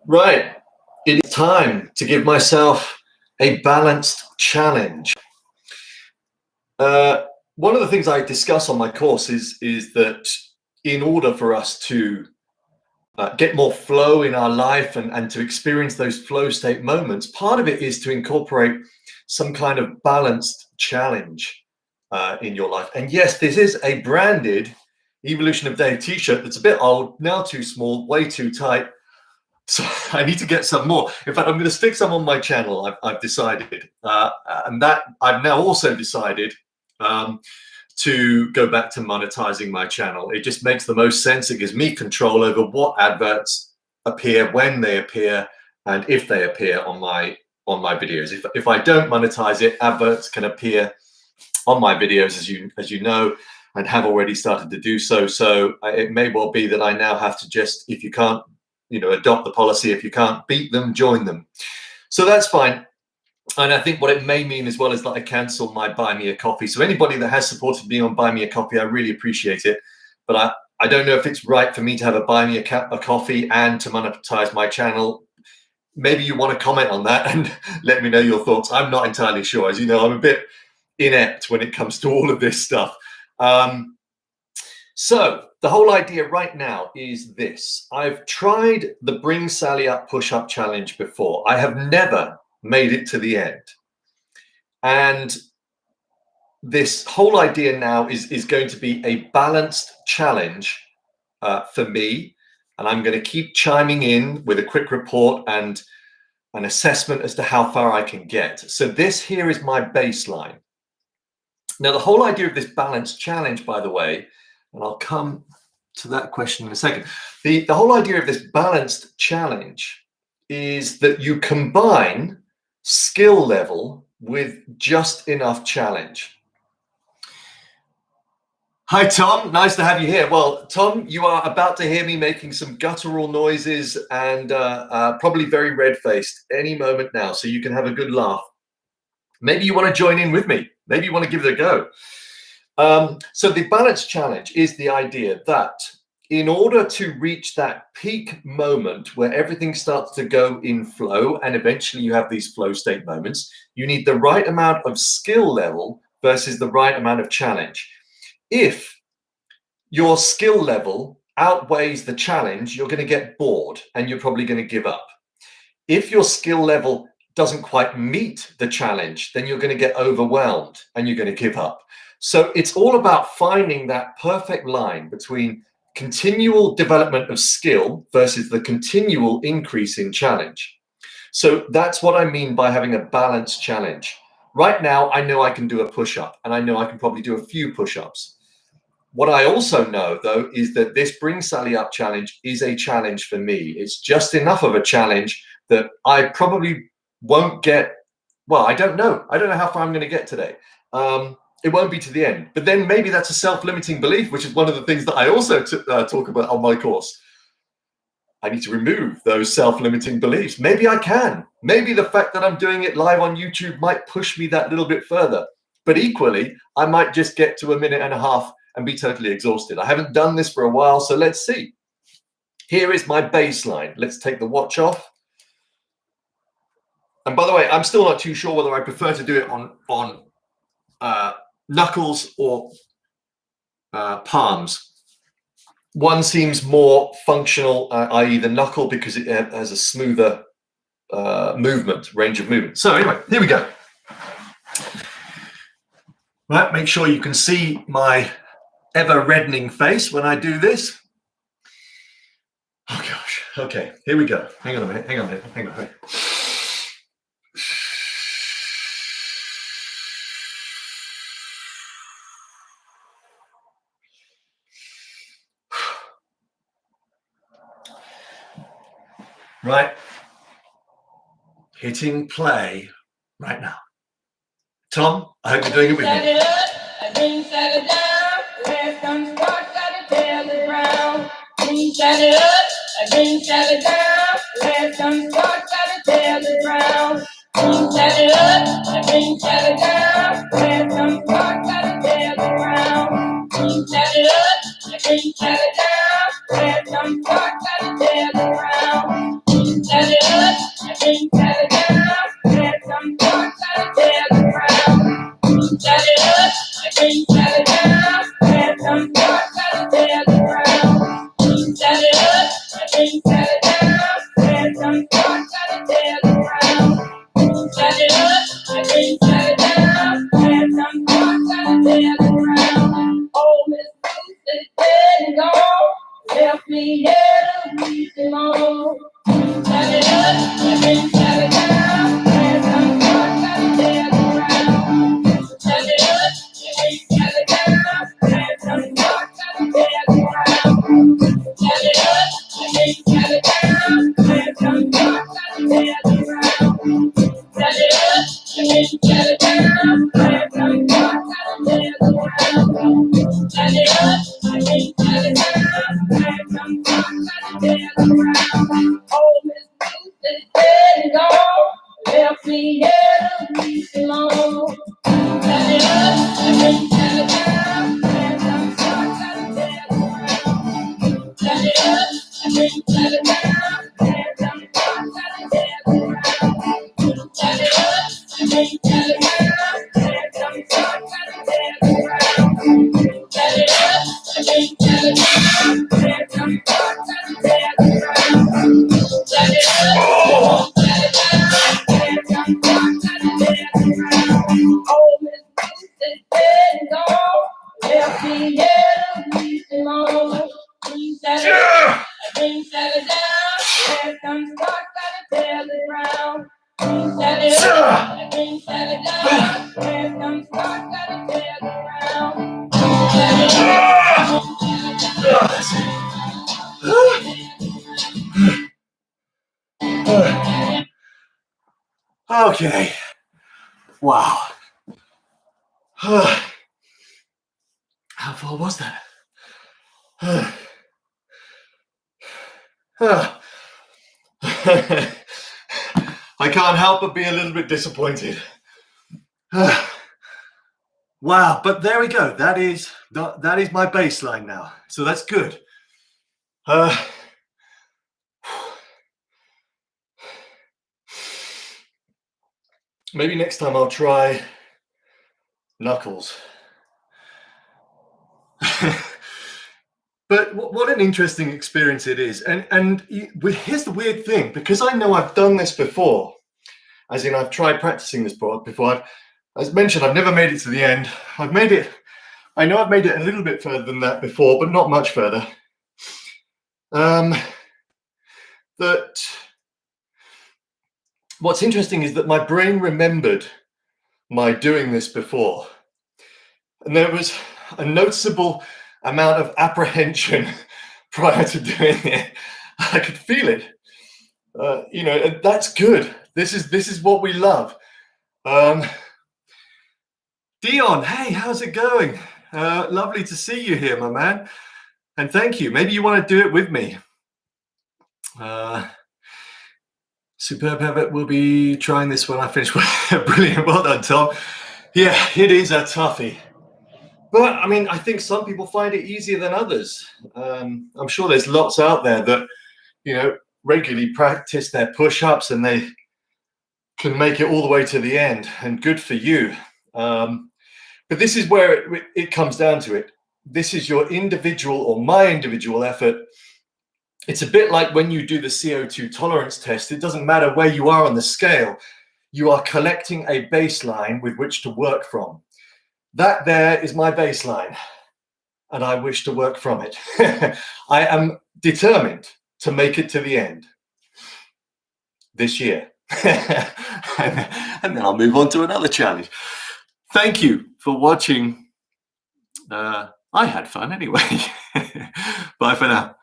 Right, it is time to give myself a balanced challenge. One of the things I discuss on my course is that in order for us to get more flow in our life and to experience those flow state moments, part of it is to incorporate some kind of balanced challenge in your life. And yes, this is a branded Evolution of Dave t-shirt that's a bit old, now too small, way too tight. So I need to get some more. In fact, I'm going to stick some on my channel. I've decided, and that I've now also decided to go back to monetizing my channel. It just makes the most sense. It gives me control over what adverts appear, when they appear, and if they appear on my videos. If I don't monetize it, adverts can appear on my videos, as you know, and have already started to do so. So it may well be that I now have to just, if you can't, adopt the policy. If you can't beat them, join them. So that's fine. And I think what it may mean as well is that I cancel my Buy Me a Coffee. So anybody that has supported me on Buy Me a Coffee, I really appreciate it. But I don't know if it's right for me to have a Buy Me a Coffee and to monetize my channel. Maybe you want to comment on that and let me know your thoughts. I'm not entirely sure. As you know, I'm a bit inept when it comes to all of this stuff. So the whole idea right now is this. I've tried the Bring Sally Up Push-Up Challenge before. I have never made it to the end. And this whole idea now is going to be a balanced challenge for me. And I'm going to keep chiming in with a quick report and an assessment as to how far I can get. So this here is my baseline. Now, the whole idea of this balanced challenge, by the way, and I'll come to that question in a second. The whole idea of this balanced challenge is that you combine skill level with just enough challenge. Hi, Tom. Nice to have you here. Well, Tom, you are about to hear me making some guttural noises and probably very red-faced any moment now, so you can have a good laugh. Maybe you want to join in with me. Maybe you want to give it a go. So the balance challenge is the idea that in order to reach that peak moment where everything starts to go in flow and eventually you have these flow state moments, you need the right amount of skill level versus the right amount of challenge. If your skill level outweighs the challenge, you're going to get bored and you're probably going to give up. If your skill level doesn't quite meet the challenge, then you're going to get overwhelmed and you're going to give up. So it's all about finding that perfect line between continual development of skill versus the continual increase in challenge. So that's what I mean by having a balanced challenge. Right now, I know I can do a push-up and I know I can probably do a few push-ups. What I also know, though, is that this Bring Sally Up challenge is a challenge for me. It's just enough of a challenge that I probably won't get. Well, I don't know. I don't know how far I'm going to get today. It won't be to the end. But then maybe that's a self-limiting belief, which is one of the things that I also talk about on my course. I need to remove those self-limiting beliefs. Maybe I can. Maybe the fact that I'm doing it live on YouTube might push me that little bit further. But equally, I might just get to a minute and a half and be totally exhausted. I haven't done this for a while, so let's see. Here is my baseline. Let's take the watch off. And by the way, I'm still not too sure whether I prefer to do it on knuckles or palms. One seems more functional, i.e. the knuckle, because it has a smoother range of movement. So anyway, here we go. Right, make sure you can see my ever reddening face when I do this. Oh gosh, okay, here we go. Hang on a minute, hang on a minute. Right, hitting play right now. Tom, I hope you're doing it with me. I bring Sally down, last time start, gotta tell the ground. Bring Sally up, I bring Sally down, last time start, gotta tell the ground. Bring Sally up, I bring Sally down, last time start, gotta tell the ground. Bring Sally up, I bring Sally down, last time start, gotta tell the ground. Bring Sally again, set it down. Left thumb start, gotta tail it round. Set it up, again, set it down. Left thumb start, gotta tail it round. Oh, Miss Bruce is dead and gone. Left me here to leave him on. Set it up, again, set it down. Left thumb start, gotta tail it round. Set it up, again, set it down. Left thumb start, gotta tail it round. Set it up, again, set it down. Left thumb start, gotta tail it round. Set it up, again, set it down. Left thumb start, gotta tail it round. Set it up, again, set it down. Left thumb start, gotta tail it round. Oh, Miss Bruce is dead and gone. Left me here to leave him on. Set it up, again, set it down. Left thumb start, gotta tail it round. Set it up, again, set it down. Left thumb start, gotta tail it round. Set it up, again, set it down. Left thumb start, gotta tail it round. Set it up, again, set it down. Left thumb start, gotta tail it round. Set it up, set it down. Left thumb start, gotta tail it round. Oh, Miss Bruce is dead and gone. Left me here to leave him on. Set it up, again, set it down. Left thumb start, gotta tail it round. Set it up, again, set it down. Left thumb start, gotta tail it round. Set it up, again, set it down. Okay. Wow. How far was that? I can't help but be a little bit disappointed. Wow, but there we go. That is my baseline now. So that's good. Maybe next time I'll try knuckles. But what an interesting experience it is. And here's the weird thing, because I know I've done this before, as in I've tried practicing this before. As mentioned, I've never made it to the end. I know I've made it a little bit further than that before, but not much further. What's interesting is that my brain remembered my doing this before. And there was a noticeable amount of apprehension prior to doing it. I could feel it. And that's good. This is what we love. Dion, hey, how's it going? Lovely to see you here, my man. And thank you. Maybe you want to do it with me. Superb Habit will be trying this when I finish. Brilliant. Well done, Tom. Yeah, it is a toughie. But I mean, I think some people find it easier than others. I'm sure there's lots out there that, regularly practice their push-ups and they can make it all the way to the end, and good for you. But this is where it comes down to it. This is your individual or my individual effort. It's a bit like when you do the CO2 tolerance test. It doesn't matter where you are on the scale. You are collecting a baseline with which to work from. That there is my baseline, and I wish to work from it. I am determined to make it to the end this year. And then I'll move on to another challenge. Thank you for watching. I had fun anyway. Bye for now.